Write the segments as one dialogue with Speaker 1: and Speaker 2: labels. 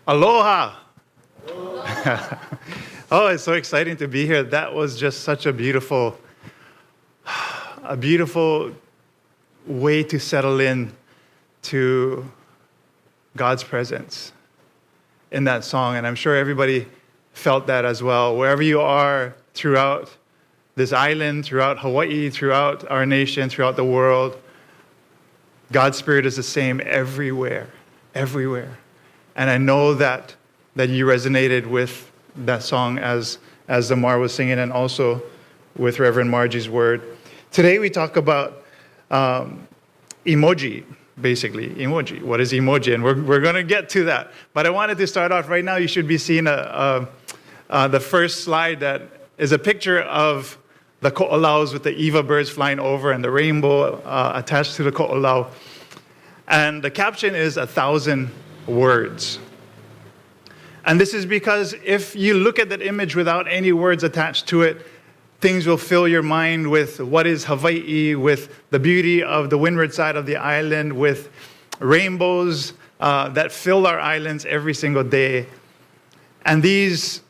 Speaker 1: Aloha! Oh, it's so exciting to be here. That was just such a beautiful way to settle in to God's presence in that song. And I'm sure everybody felt that as well. Wherever you are throughout this island, throughout Hawaii, throughout our nation, throughout the world, God's Spirit is the same everywhere, everywhere. And I know that you resonated with that song as Zamar was singing, and also with Reverend Margie's word. Today we talk about emoji, basically. Emoji. What is emoji? And we're going to get to that. But I wanted to start off right now. You should be seeing the first slide that is a picture of the ko'olaus with the Eva birds flying over and the rainbow attached to the ko'olau. And the caption is 1,000 words. And this is because if you look at that image without any words attached to it, things will fill your mind with what is Hawaii, with the beauty of the windward side of the island, with rainbows that fill our islands every single day. And these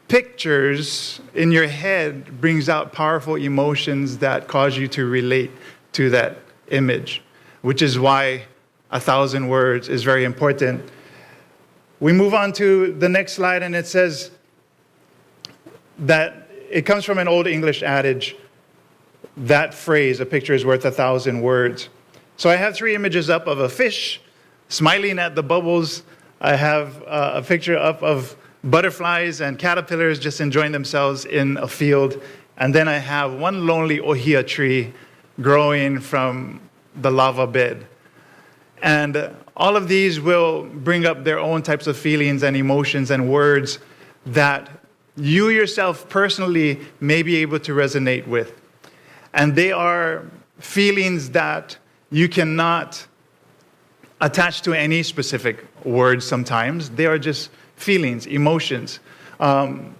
Speaker 1: pictures in your head brings out powerful emotions that cause you to relate to that image, which is why 1,000 words is very important. We move on to the next slide, and it says that it comes from an old English adage, that phrase, a picture is worth 1,000 words. So I have 3 images up of a fish smiling at the bubbles. I have a picture up of butterflies and caterpillars just enjoying themselves in a field. And then I have one lonely ohia tree growing from the lava bed. And all of these will bring up their own types of feelings and emotions and words that you yourself personally may be able to resonate with. And they are feelings that you cannot attach to any specific words sometimes. They are just feelings, emotions. And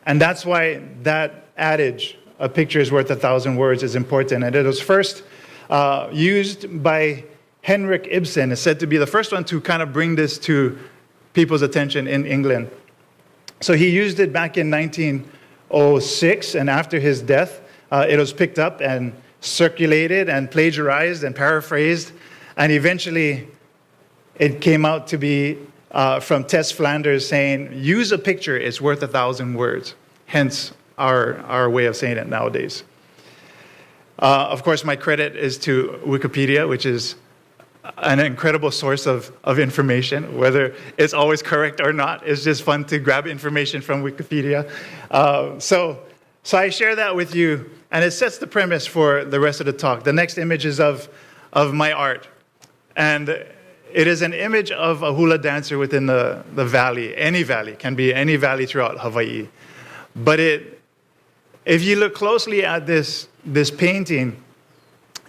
Speaker 1: that's why that adage, a picture is worth 1,000 words, is important. And it was first used by Henrik Ibsen, is said to be the first one to kind of bring this to people's attention in England. So he used it back in 1906, and after his death, it was picked up and circulated and plagiarized and paraphrased, and eventually it came out to be from Tess Flanders saying, use a picture, it's worth 1,000 words. Hence our way of saying it nowadays. Of course, my credit is to Wikipedia, which is an incredible source of information, whether it's always correct or not. It's just fun to grab information from Wikipedia. So I share that with you, and it sets the premise for the rest of the talk. The next image is of my art. And it is an image of a hula dancer within the valley. Any valley, can be any valley throughout Hawaii. But if you look closely at this painting,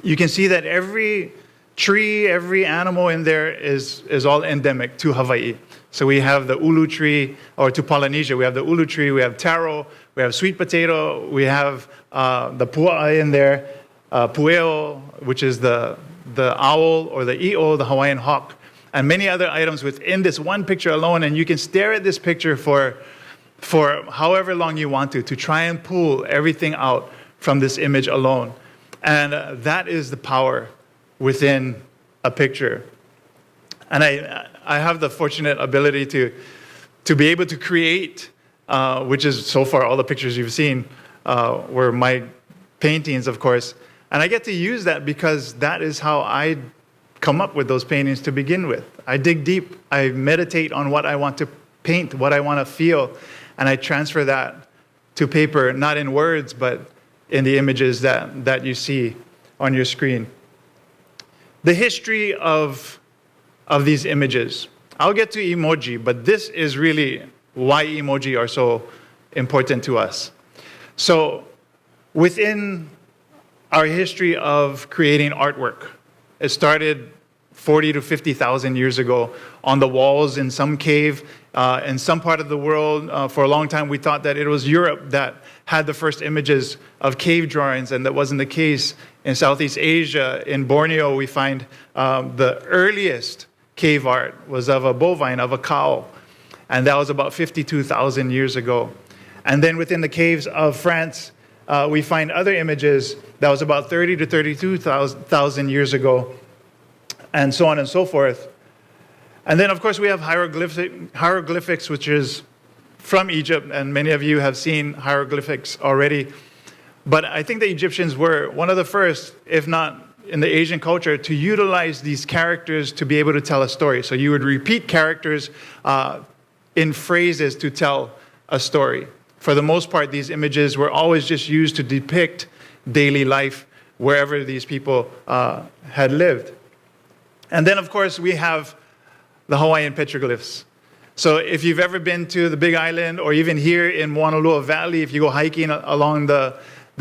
Speaker 1: you can see that every tree, every animal in there is all endemic to Hawaii. So we have the ulu tree, or to Polynesia, we have the ulu tree, we have taro, we have sweet potato, we have the pua'a in there, pueo, which is the owl, or the i'o, the Hawaiian hawk, and many other items within this one picture alone. And you can stare at this picture for however long you want to try and pull everything out from this image alone. And that is the power within a picture. And I have the fortunate ability to be able to create, which is so far all the pictures you've seen were my paintings, of course. And I get to use that because that is how I come up with those paintings to begin with. I dig deep. I meditate on what I want to paint, what I want to feel, and I transfer that to paper, not in words, but in the images that you see on your screen. The history of these images. I'll get to emoji, but this is really why emoji are so important to us. So within our history of creating artwork, it started 40 to 50,000 years ago on the walls in some cave in some part of the world. For a long time, we thought that it was Europe that had the first images of cave drawings, and that wasn't the case. In Southeast Asia, in Borneo, we find the earliest cave art was of a bovine, of a cow. And that was about 52,000 years ago. And then within the caves of France, we find other images that was about 30 to 32,000 years ago, and so on and so forth. And then, of course, we have hieroglyphics, which is from Egypt, and many of you have seen hieroglyphics already. But I think the Egyptians were one of the first, if not in the Asian culture, to utilize these characters to be able to tell a story. So you would repeat characters in phrases to tell a story. For the most part, these images were always just used to depict daily life wherever these people had lived. And then, of course, we have the Hawaiian petroglyphs. So if you've ever been to the Big Island, or even here in Moanalua Valley, if you go hiking along the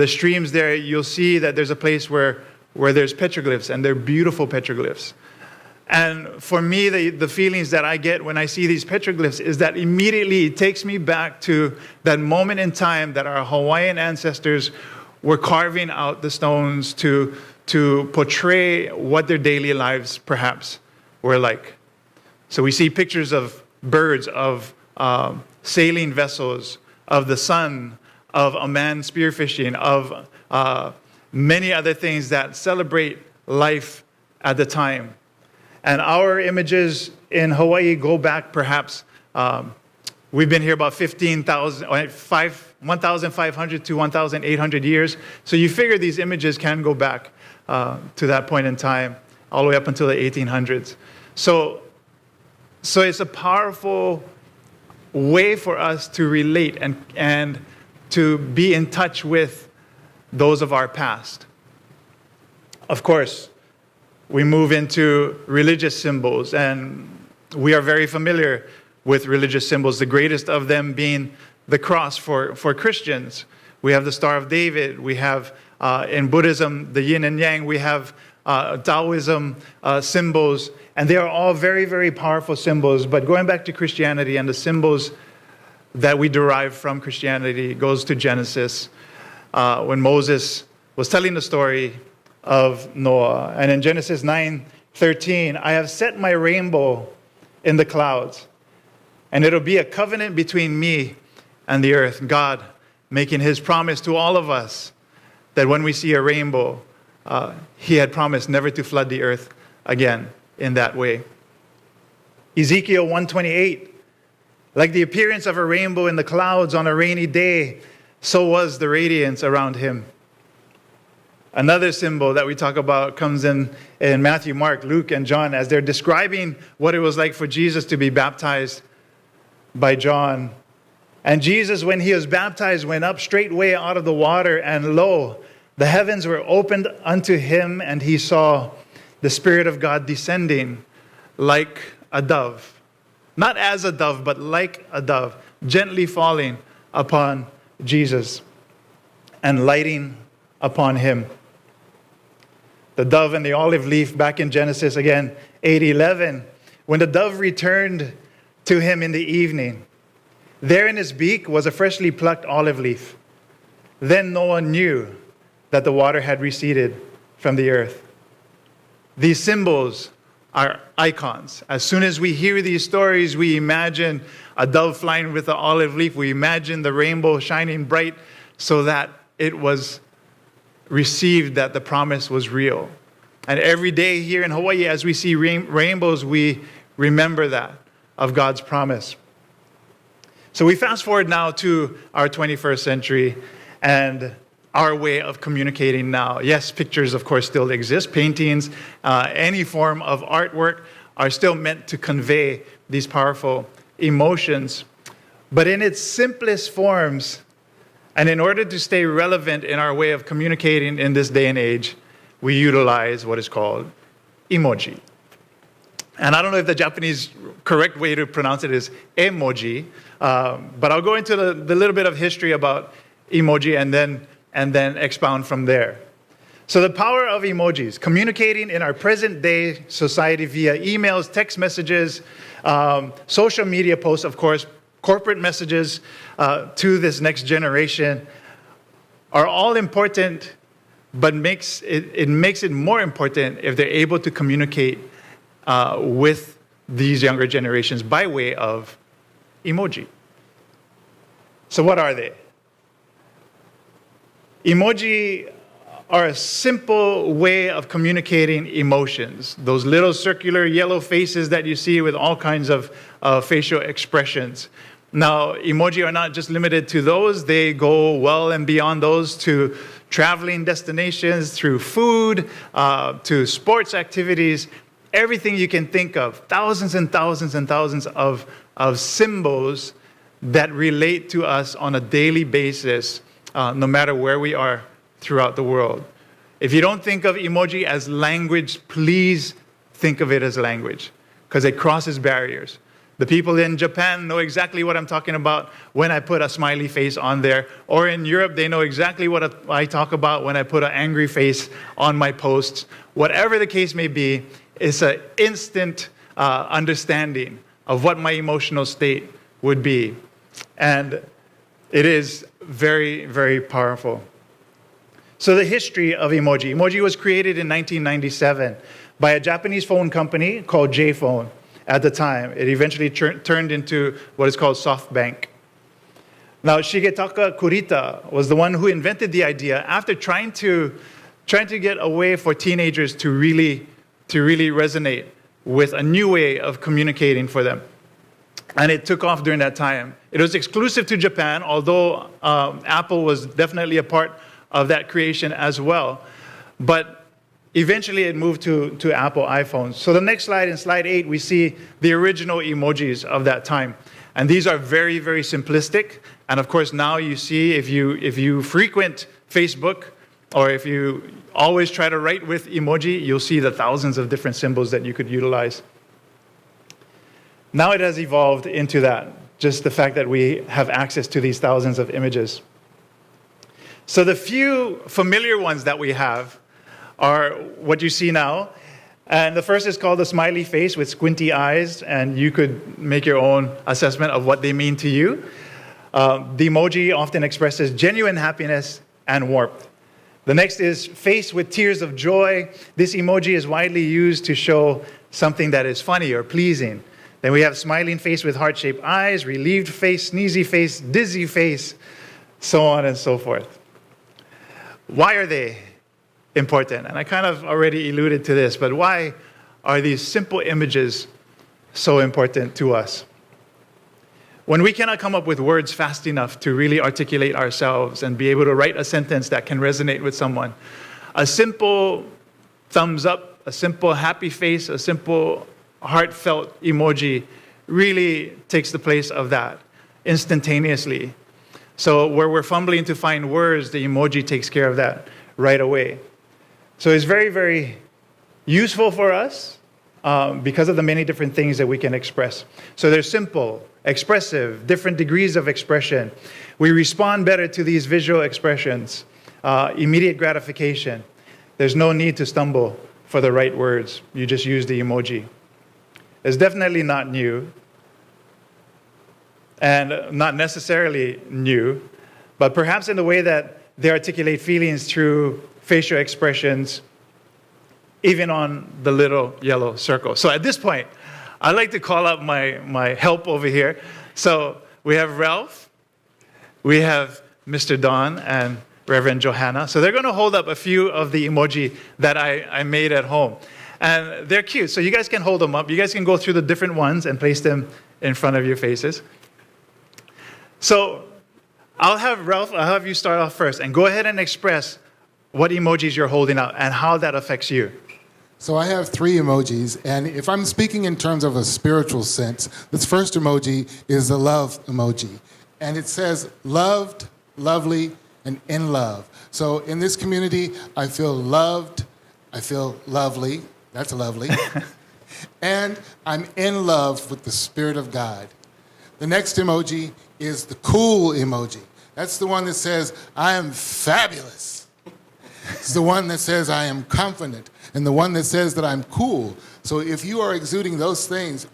Speaker 1: streams there, you'll see that there's a place where there's petroglyphs, and they're beautiful petroglyphs. And for me, the feelings that I get when I see these petroglyphs is that immediately it takes me back to that moment in time that our Hawaiian ancestors were carving out the stones to portray what their daily lives perhaps were like. So we see pictures of birds, of sailing vessels, of the sun, of a man spearfishing, of many other things that celebrate life at the time. And our images in Hawaii go back perhaps, we've been here about 1,500 to 1,800 years. So you figure these images can go back to that point in time, all the way up until the 1800s. So it's a powerful way for us to relate and to be in touch with those of our past. Of course, we move into religious symbols, and we are very familiar with religious symbols, the greatest of them being the cross for Christians. We have the Star of David. We have, in Buddhism, the yin and yang. We have Taoism symbols, and they are all very, very powerful symbols. But going back to Christianity and the symbols that we derive from Christianity goes to Genesis, when Moses was telling the story of Noah. And in Genesis 9:13, I have set my rainbow in the clouds, and it'll be a covenant between me and the earth. God making his promise to all of us that when we see a rainbow, he had promised never to flood the earth again in that way. Ezekiel 1:28, like the appearance of a rainbow in the clouds on a rainy day, so was the radiance around him. Another symbol that we talk about comes in Matthew, Mark, Luke, and John as they're describing what it was like for Jesus to be baptized by John. And Jesus, when he was baptized, went up straightway out of the water, and lo, the heavens were opened unto him, and he saw the Spirit of God descending like a dove. Not as a dove, but like a dove, gently falling upon Jesus and lighting upon him. The dove and the olive leaf back in Genesis, again, 8:11. When the dove returned to him in the evening, there in his beak was a freshly plucked olive leaf. Then Noah knew that the water had receded from the earth. These symbols are icons. As soon as we hear these stories, we imagine a dove flying with an olive leaf. We imagine the rainbow shining bright so that it was received that the promise was real. And every day here in Hawaii, as we see rainbows, we remember that of God's promise. So we fast forward now to our 21st century and our way of communicating now. Yes, pictures, of course, still exist. Paintings, any form of artwork are still meant to convey these powerful emotions. But in its simplest forms, and in order to stay relevant in our way of communicating in this day and age, we utilize what is called emoji. And I don't know if the Japanese correct way to pronounce it is emoji, but I'll go into the little bit of history about emoji and then expound from there. So the power of emojis, communicating in our present day society via emails, text messages, social media posts, of course, corporate messages to this next generation are all important, but it makes it more important if they're able to communicate with these younger generations by way of emoji. So what are they? Emoji are a simple way of communicating emotions. Those little circular yellow faces that you see with all kinds of facial expressions. Now, emoji are not just limited to those. They go well and beyond those to traveling destinations, through food, to sports activities, everything you can think of. Thousands and thousands and thousands of symbols that relate to us on a daily basis, no matter where we are throughout the world. If you don't think of emoji as language, please think of it as language, because it crosses barriers. The people in Japan know exactly what I'm talking about when I put a smiley face on there. Or in Europe, they know exactly what I talk about when I put an angry face on my posts. Whatever the case may be, it's an instant understanding of what my emotional state would be. And it is very, very powerful. So the history of emoji. Emoji was created in 1997 by a Japanese phone company called J-Phone. At the time, it eventually turned into what is called SoftBank. Now, Shigetaka Kurita was the one who invented the idea after trying to get a way for teenagers to really resonate with a new way of communicating for them. And it took off during that time. It was exclusive to Japan, although Apple was definitely a part of that creation as well. But eventually, it moved to Apple iPhones. So the next slide, in slide 8, we see the original emojis of that time. And these are very, very simplistic. And of course, now you see, if you frequent Facebook, or if you always try to write with emoji, you'll see the thousands of different symbols that you could utilize. Now it has evolved into that, just the fact that we have access to these thousands of images. So the few familiar ones that we have are what you see now. And the first is called the smiley face with squinty eyes, and you could make your own assessment of what they mean to you. The emoji often expresses genuine happiness and warmth. The next is face with tears of joy. This emoji is widely used to show something that is funny or pleasing. Then we have smiling face with heart-shaped eyes, relieved face, sneezy face, dizzy face, so on and so forth. Why are they important? And I kind of already alluded to this, but why are these simple images so important to us? When we cannot come up with words fast enough to really articulate ourselves and be able to write a sentence that can resonate with someone, a simple thumbs up, a simple happy face, a simple heartfelt emoji really takes the place of that instantaneously. So where we're fumbling to find words, the emoji takes care of that right away. So it's very, very useful for us because of the many different things that we can express. So they're simple, expressive, different degrees of expression. We respond better to these visual expressions, immediate gratification. There's no need to stumble for the right words. You just use the emoji. It's definitely not new, and not necessarily new, but perhaps in the way that they articulate feelings through facial expressions, even on the little yellow circle. So at this point, I'd like to call up my help over here. So we have Ralph, we have Mr. Don, and Reverend Johanna. So they're going to hold up a few of the emoji that I made at home. And they're cute, so you guys can hold them up. You guys can go through the different ones and place them in front of your faces. So I'll have you start off first, and go ahead and express what emojis you're holding out and how that affects you.
Speaker 2: So I have 3 emojis, and if I'm speaking in terms of a spiritual sense, this first emoji is the love emoji. And it says loved, lovely, and in love. So in this community, I feel loved, I feel lovely, that's lovely, and I'm in love with the Spirit of God. The next emoji is the cool emoji. That's the one that says, I am fabulous. It's the one that says, I am confident, and the one that says that I'm cool. So if you are exuding those things,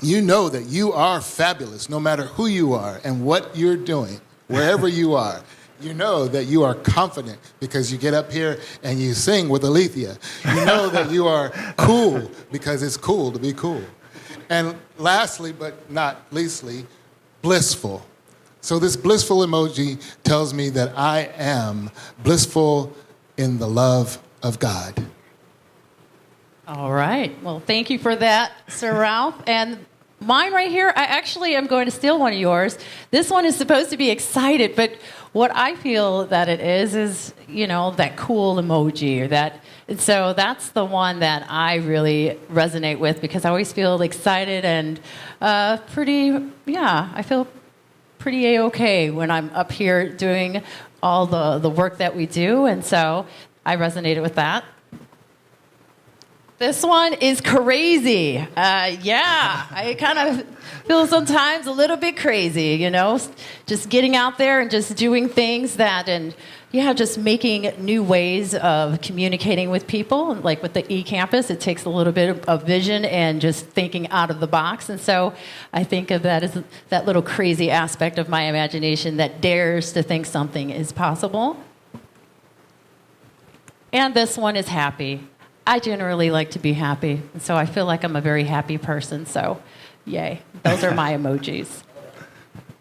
Speaker 2: you know that you are fabulous, no matter who you are and what you're doing, wherever you are. You know that you are confident because you get up here and you sing with Alethea. You know that you are cool because it's cool to be cool. And lastly, but not leastly, blissful. So this blissful emoji tells me that I am blissful in the love of God.
Speaker 3: All right. Well, thank you for that, Sir Ralph. And mine right here, I actually am going to steal one of yours. This one is supposed to be excited, but what I feel that it is, that cool emoji or that. And so that's the one that I really resonate with because I always feel excited and I feel pretty A-okay when I'm up here doing all the work that we do. And so I resonated with that. This one is crazy. I kind of feel sometimes a little bit crazy, just getting out there and just doing things just making new ways of communicating with people. Like with the eCampus, it takes a little bit of vision and just thinking out of the box. And so I think of that as that little crazy aspect of my imagination that dares to think something is possible. And this one is happy. I generally like to be happy, and so I feel like I'm a very happy person, so yay. Those are my emojis.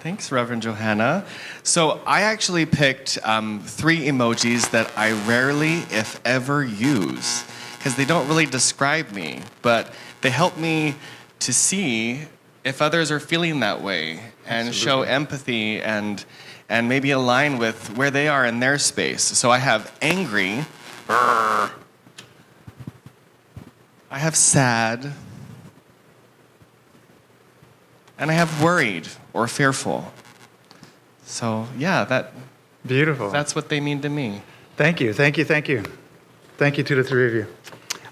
Speaker 4: Thanks, Reverend Johanna. So I actually picked 3 emojis that I rarely, if ever, use, because they don't really describe me, but they help me to see if others are feeling that way and
Speaker 1: Absolutely.
Speaker 4: show empathy and maybe align with where they are in their space. So I have angry. I have sad, and I have worried or fearful. So yeah,
Speaker 1: Beautiful.
Speaker 4: that's what they mean to me.
Speaker 1: Thank you. Thank you to the 3 of you.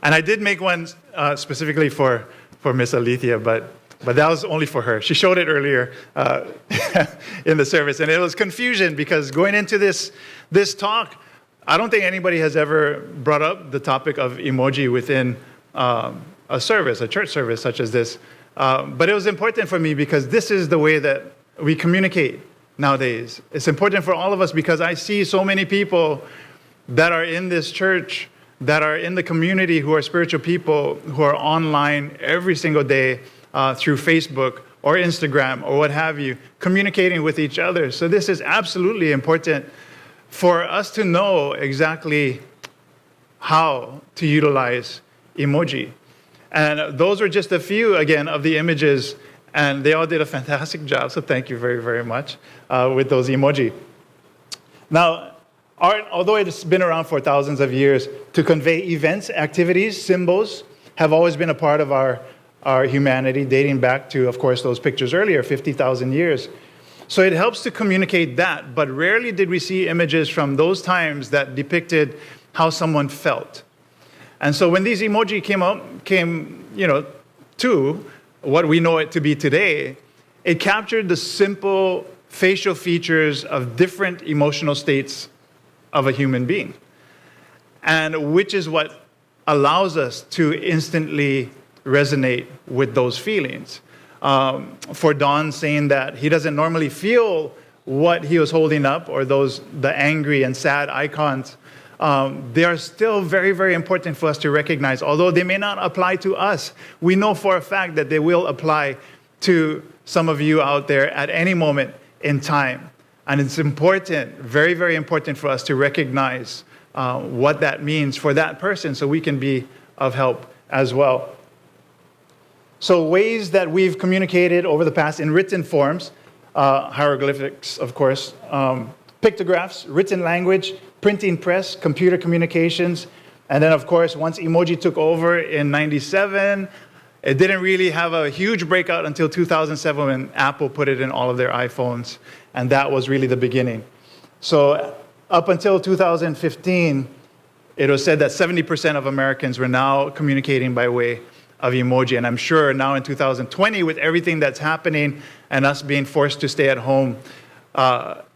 Speaker 1: And I did make one specifically for Miss Alethea, but that was only for her. She showed it earlier in the service, and it was confusion because going into this talk, I don't think anybody has ever brought up the topic of emoji within a church service such as this. But it was important for me because this is the way that we communicate nowadays. It's important for all of us because I see so many people that are in this church, that are in the community, who are spiritual people, who are online every single day through Facebook or Instagram or what have you, communicating with each other. So this is absolutely important for us to know exactly how to utilize emoji. And those are just a few, again, of the images, and they all did a fantastic job, so thank you very, very much with those emoji. Now, art, although it's been around for thousands of years, to convey events, activities, symbols, have always been a part of our humanity, dating back to, of course, those pictures earlier, 50,000 years. So it helps to communicate that, but rarely did we see images from those times that depicted how someone felt. And so when these emoji came to what we know it to be today, it captured the simple facial features of different emotional states of a human being, and which is what allows us to instantly resonate with those feelings. For Don saying that he doesn't normally feel what he was holding up, or the angry and sad icons, they are still very, very important for us to recognize. Although they may not apply to us, we know for a fact that they will apply to some of you out there at any moment in time. And it's important, very, very important for us to recognize what that means for that person so we can be of help as well. So ways that we've communicated over the past in written forms, hieroglyphics, of course, pictographs, written language, printing press, computer communications, and then, of course, once emoji took over in 97, it didn't really have a huge breakout until 2007 when Apple put it in all of their iPhones, and that was really the beginning. So up until 2015, it was said that 70% of Americans were now communicating by way of emoji, and I'm sure now in 2020, with everything that's happening and us being forced to stay at home,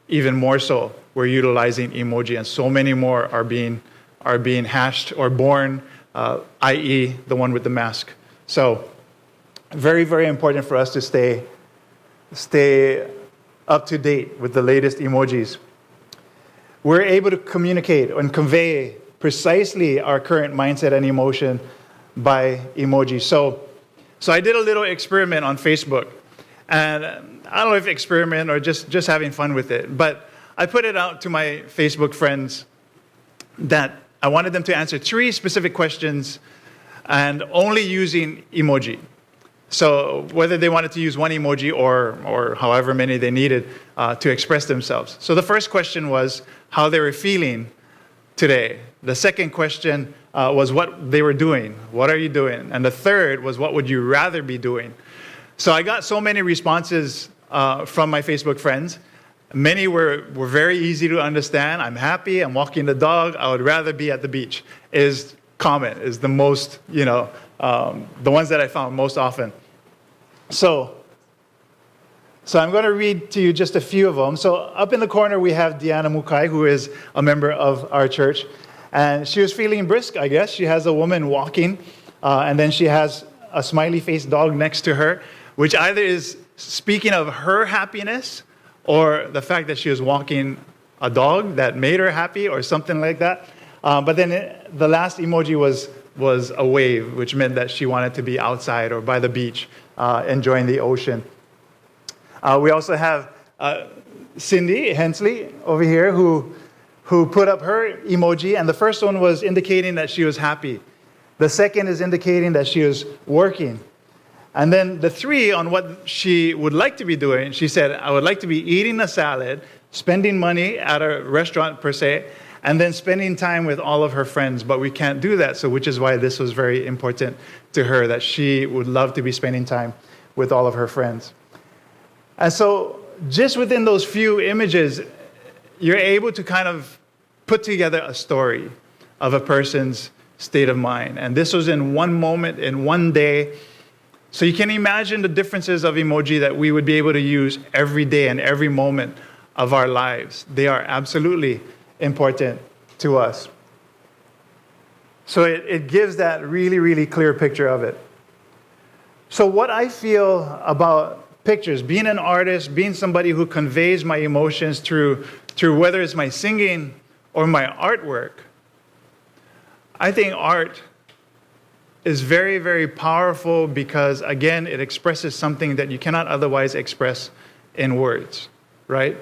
Speaker 1: even more so, we're utilizing emoji, and so many more are being hashed or born, i.e. the one with the mask. So very, very important for us to stay up to date with the latest emojis. We're able to communicate and convey precisely our current mindset and emotion by emoji. So So I did a little experiment on Facebook. And I don't know if experiment or just having fun with it. But I put it out to my Facebook friends that I wanted them to answer 3 specific questions and only using emoji. So whether they wanted to use one emoji or however many they needed to express themselves. So the first question was how they were feeling today. The second question was what they were doing. What are you doing? And the third was what would you rather be doing? So I got so many responses from my Facebook friends. Many were very easy to understand. I'm happy. I'm walking the dog. I would rather be at the beach is common, is the most, the ones that I found most often. So I'm going to read to you just a few of them. So up in the corner, we have Deanna Mukai, who is a member of our church. And she was feeling brisk, I guess. She has a woman walking, and then she has a smiley-faced dog next to her, which either is speaking of her happiness or the fact that she was walking a dog that made her happy or something like that. But then the last emoji was a wave, which meant that she wanted to be outside or by the beach, enjoying the ocean. We also have Cindy Hensley over here who put up her emoji, and the first one was indicating that she was happy. The second is indicating that she was working. And then the 3 on what she would like to be doing, she said, I would like to be eating a salad, spending money at a restaurant per se, and then spending time with all of her friends. But we can't do that, so which is why this was very important to her, that she would love to be spending time with all of her friends. And so just within those few images, you're able to kind of put together a story of a person's state of mind. And this was in one moment, in one day. So you can imagine the differences of emoji that we would be able to use every day and every moment of our lives. They are absolutely important to us. So it gives that really, really clear picture of it. So what I feel about pictures, being an artist, being somebody who conveys my emotions through whether it's my singing or my artwork, I think art is very, very powerful because, again, it expresses something that you cannot otherwise express in words, right?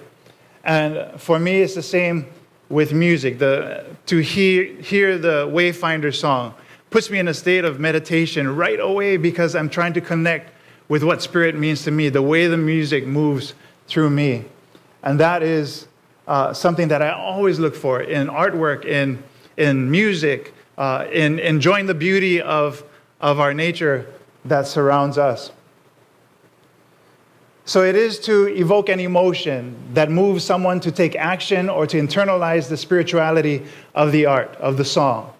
Speaker 1: And for me, it's the same with music. To hear the Wayfinder song puts me in a state of meditation right away because I'm trying to connect with what spirit means to me, the way the music moves through me. And that is something that I always look for in artwork, in music, in enjoying the beauty of our nature that surrounds us. So it is to evoke an emotion that moves someone to take action or to internalize the spirituality of the art, of the song.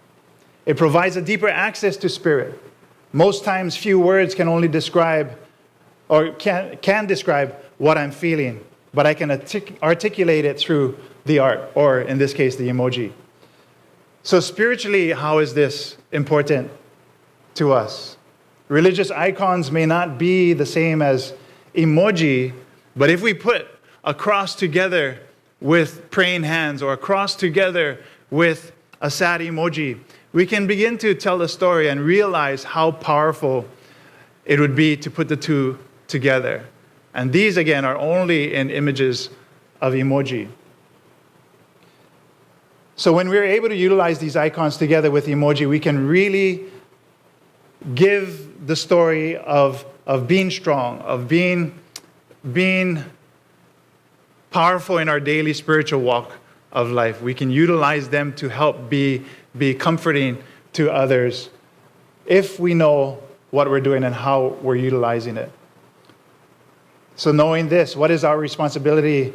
Speaker 1: It provides a deeper access to spirit. Most times, few words can only describe or can describe what I'm feeling, but I can articulate it through the art, or in this case, the emoji. So spiritually, how is this important to us? Religious icons may not be the same as emoji, but if we put a cross together with praying hands or a cross together with a sad emoji, we can begin to tell the story and realize how powerful it would be to put the two together. And these, again, are only in images of emoji. So when we're able to utilize these icons together with emoji, we can really give the story of being strong, of being powerful in our daily spiritual walk of life. We can utilize them to help be comforting to others if we know what we're doing and how we're utilizing it. So knowing this, what is our responsibility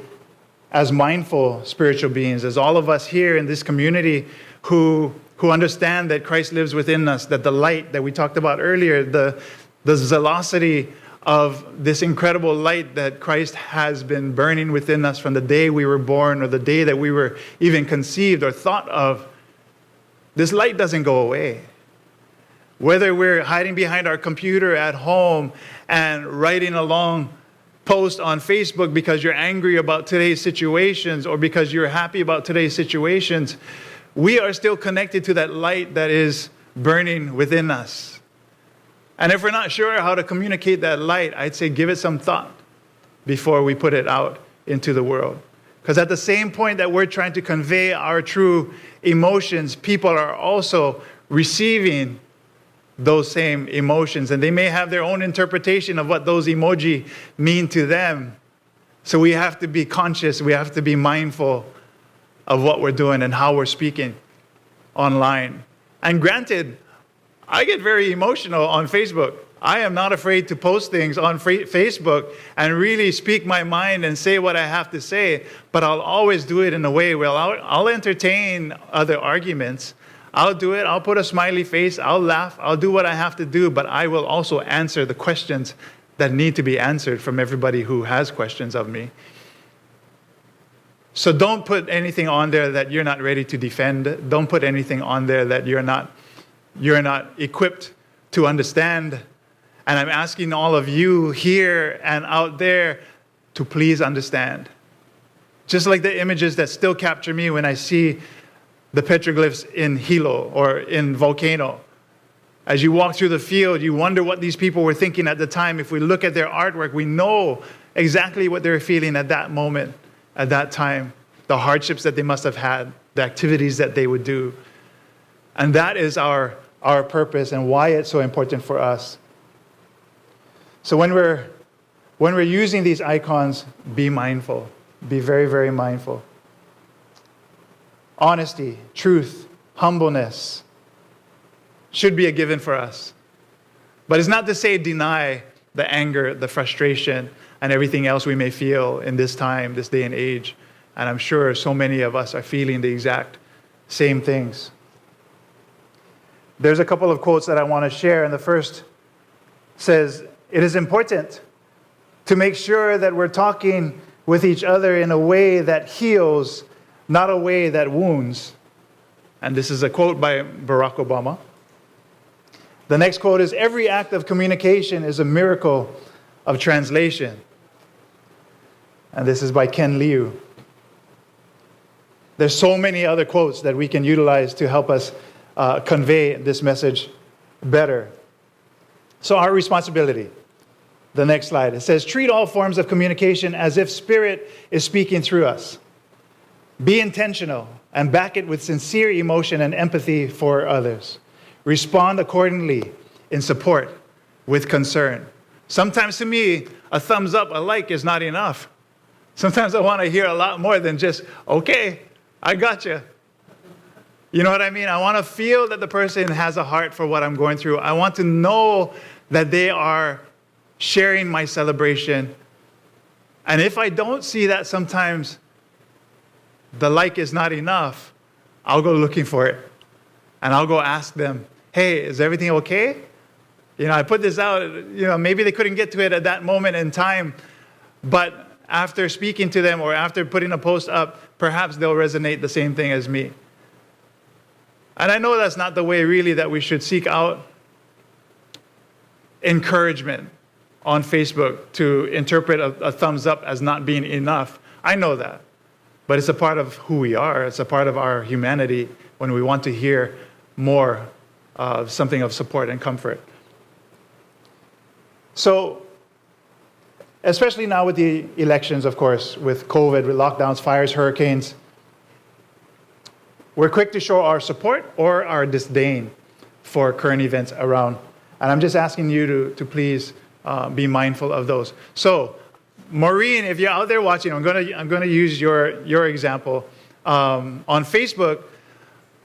Speaker 1: as mindful spiritual beings, as all of us here in this community who understand that Christ lives within us, that the light that we talked about earlier, the zelosity of this incredible light that Christ has been burning within us from the day we were born or the day that we were even conceived or thought of, this light doesn't go away. Whether we're hiding behind our computer at home and writing a long post on Facebook because you're angry about today's situations or because you're happy about today's situations, we are still connected to that light that is burning within us. And if we're not sure how to communicate that light, I'd say give it some thought before we put it out into the world. Because at the same point that we're trying to convey our true emotions, people are also receiving those same emotions. And they may have their own interpretation of what those emoji mean to them. So we have to be conscious, we have to be mindful of what we're doing and how we're speaking online. And granted, I get very emotional on Facebook. I am not afraid to post things on Facebook and really speak my mind and say what I have to say, but I'll always do it in a way where I'll entertain other arguments. I'll do it, I'll put a smiley face, I'll laugh, I'll do what I have to do, but I will also answer the questions that need to be answered from everybody who has questions of me. So don't put anything on there that you're not ready to defend. Don't put anything on there that you're not equipped to understand. And I'm asking all of you here and out there to please understand. Just like the images that still capture me when I see the petroglyphs in Hilo or in Volcano. As you walk through the field, you wonder what these people were thinking at the time. If we look at their artwork, we know exactly what they're feeling at that moment, at that time, the hardships that they must have had, the activities that they would do. And that is our purpose and why it's so important for us. So when we're using these icons, be mindful. Be very, very mindful. Honesty, truth, humbleness should be a given for us. But it's not to say deny the anger, the frustration, and everything else we may feel in this time, this day and age. And I'm sure so many of us are feeling the exact same things. There's a couple of quotes that I want to share, and the first says, "It is important to make sure that we're talking with each other in a way that heals, not a way that wounds." And this is a quote by Barack Obama. The next quote is, "Every act of communication is a miracle of translation." And this is by Ken Liu. There's so many other quotes that we can utilize to help us convey this message better. So our responsibility. The next slide. It says, "Treat all forms of communication as if Spirit is speaking through us. Be intentional and back it with sincere emotion and empathy for others. Respond accordingly in support with concern." Sometimes to me, a thumbs up, a like is not enough. Sometimes I want to hear a lot more than just, "Okay, I got you." You know what I mean? I want to feel that the person has a heart for what I'm going through. I want to know that they are sharing my celebration. And if I don't see that sometimes, the like is not enough, I'll go looking for it. And I'll go ask them, "Hey, is everything okay? I put this out, maybe they couldn't get to it at that moment in time, but after speaking to them or after putting a post up, perhaps they'll resonate the same thing as me." And I know that's not the way really that we should seek out encouragement on Facebook to interpret a thumbs up as not being enough. I know that. But it's a part of who we are. It's a part of our humanity when we want to hear more of something of support and comfort. So, especially now with the elections, of course, with COVID, with lockdowns, fires, hurricanes, we're quick to show our support or our disdain for current events around. And I'm just asking you to please be mindful of those. So, Maureen, if you're out there watching, I'm gonna use your example. On Facebook,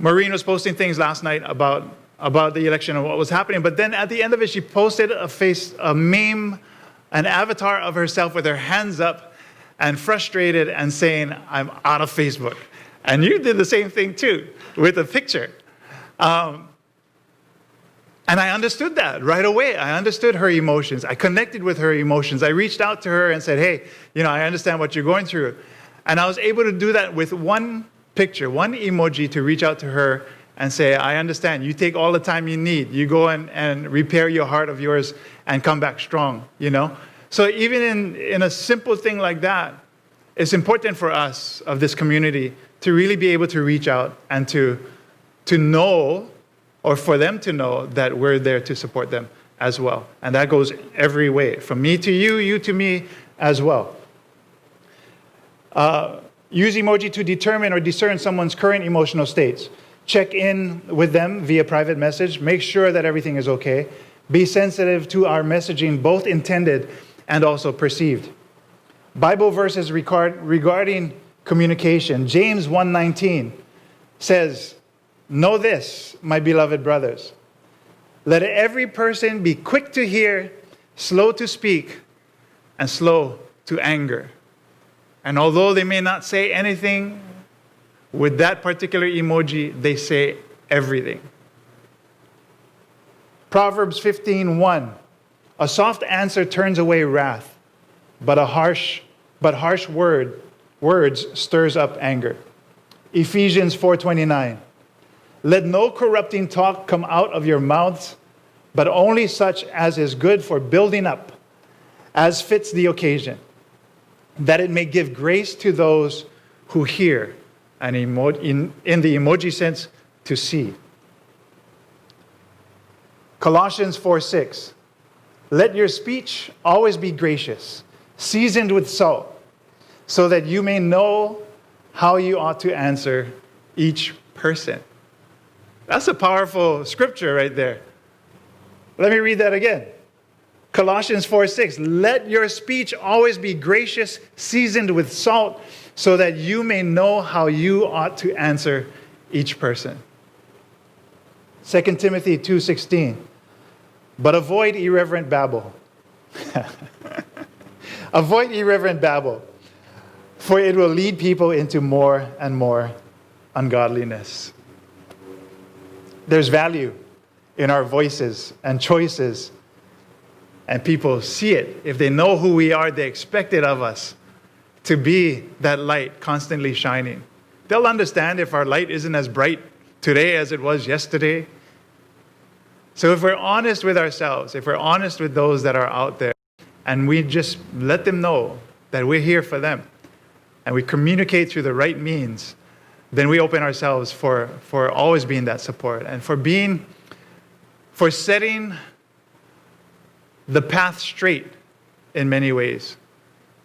Speaker 1: Maureen was posting things last night about the election and what was happening. But then at the end of it, she posted a meme, an avatar of herself with her hands up and frustrated and saying, "I'm out of Facebook." And you did the same thing too with a picture. And I understood that right away. I understood her emotions. I connected with her emotions. I reached out to her and said, "Hey, I understand what you're going through." And I was able to do that with one picture, one emoji, to reach out to her and say, "I understand. You take all the time you need. You go and repair your heart of yours and come back strong." So even in a simple thing like that, it's important for us of this community to really be able to reach out and to know, or for them to know, that we're there to support them as well. And that goes every way, from me to you, you to me as well. Use emoji to determine or discern someone's current emotional states. Check in with them via private message. Make sure that everything is okay. Be sensitive to our messaging, both intended and also perceived. Bible verses regarding communication. James 1:19 says, "Know this, my beloved brothers. Let every person be quick to hear, slow to speak, and slow to anger." And although they may not say anything, with that particular emoji, they say everything. Proverbs 15:1, "A soft answer turns away wrath, but harsh words stirs up anger." Ephesians 4:29, "Let no corrupting talk come out of your mouths, but only such as is good for building up, as fits the occasion, that it may give grace to those who hear," and in the emoji sense, to see. Colossians 4:6, "Let your speech always be gracious, seasoned with salt, so that you may know how you ought to answer each person." That's a powerful scripture right there. Let me read that again. Colossians 4:6, "Let your speech always be gracious, seasoned with salt, so that you may know how you ought to answer each person." 2 Timothy 2:16, "But avoid irreverent babble." Avoid irreverent babble, for it will lead people into more and more ungodliness. There's value in our voices and choices, and people see it. If they know who we are, they expect it of us to be that light constantly shining. They'll understand if our light isn't as bright today as it was yesterday. So if we're honest with ourselves, if we're honest with those that are out there, and we just let them know that we're here for them, and we communicate through the right means, then we open ourselves for always being that support, and for setting the path straight in many ways.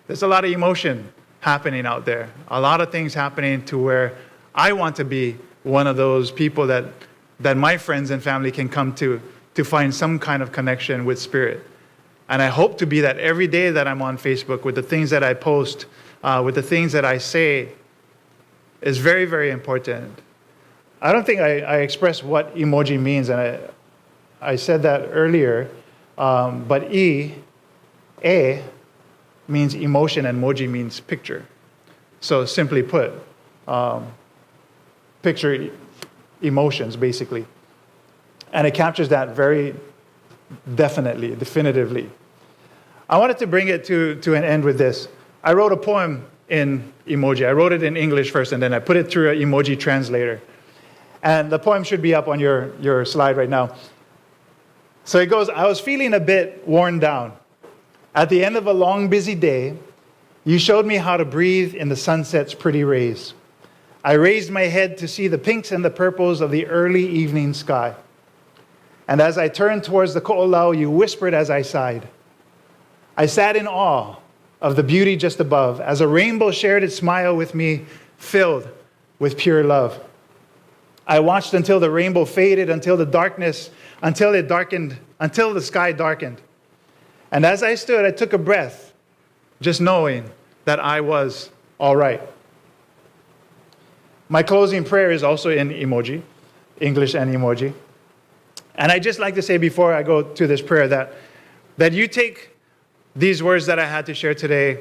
Speaker 1: There's a lot of emotion happening out there, a lot of things happening to where I want to be one of those people that my friends and family can come to find some kind of connection with Spirit. And I hope to be that every day that I'm on Facebook, with the things that I post, with the things that I say, is very, very important. I don't think I expressed what emoji means, and I said that earlier, but E, A, means emotion, and moji means picture. So simply put, picture emotions, basically. And it captures that very definitively. I wanted to bring it to an end with this. I wrote a poem in emoji. I wrote it in English first, and then I put it through an emoji translator. And the poem should be up on your slide right now. So it goes, "I was feeling a bit worn down. At the end of a long, busy day, you showed me how to breathe in the sunset's pretty rays. I raised my head to see the pinks and the purples of the early evening sky. And as I turned towards the ko'olau, you whispered as I sighed. I sat in awe of the beauty just above, as a rainbow shared its smile with me, filled with pure love. I watched until the rainbow faded, until the sky darkened. And as I stood, I took a breath, just knowing that I was all right." My closing prayer is also in emoji, English and emoji. And I just like to say before I go to this prayer that you take these words that I had to share today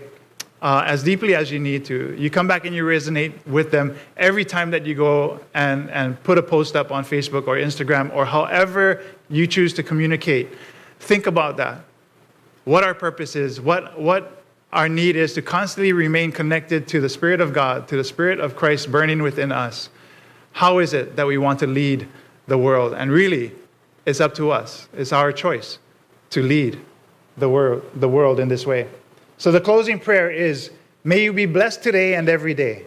Speaker 1: as deeply as you need to. You come back and you resonate with them every time that you go and put a post up on Facebook or Instagram or however you choose to communicate. Think about that. What our purpose is, what our need is to constantly remain connected to the Spirit of God, to the Spirit of Christ burning within us. How is it that we want to lead the world? And really, it's up to us. It's our choice to lead the world in this way. So the closing prayer is, may you be blessed today and every day.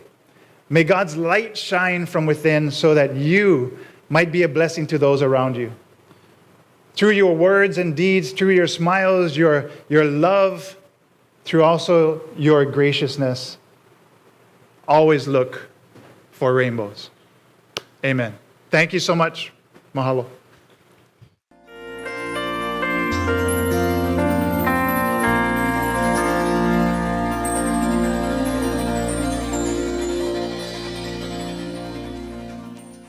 Speaker 1: May God's light shine from within so that you might be a blessing to those around you. through your words and deeds, through your smiles, your love, through also your graciousness, always look for rainbows. Amen. Thank you so much. Mahalo.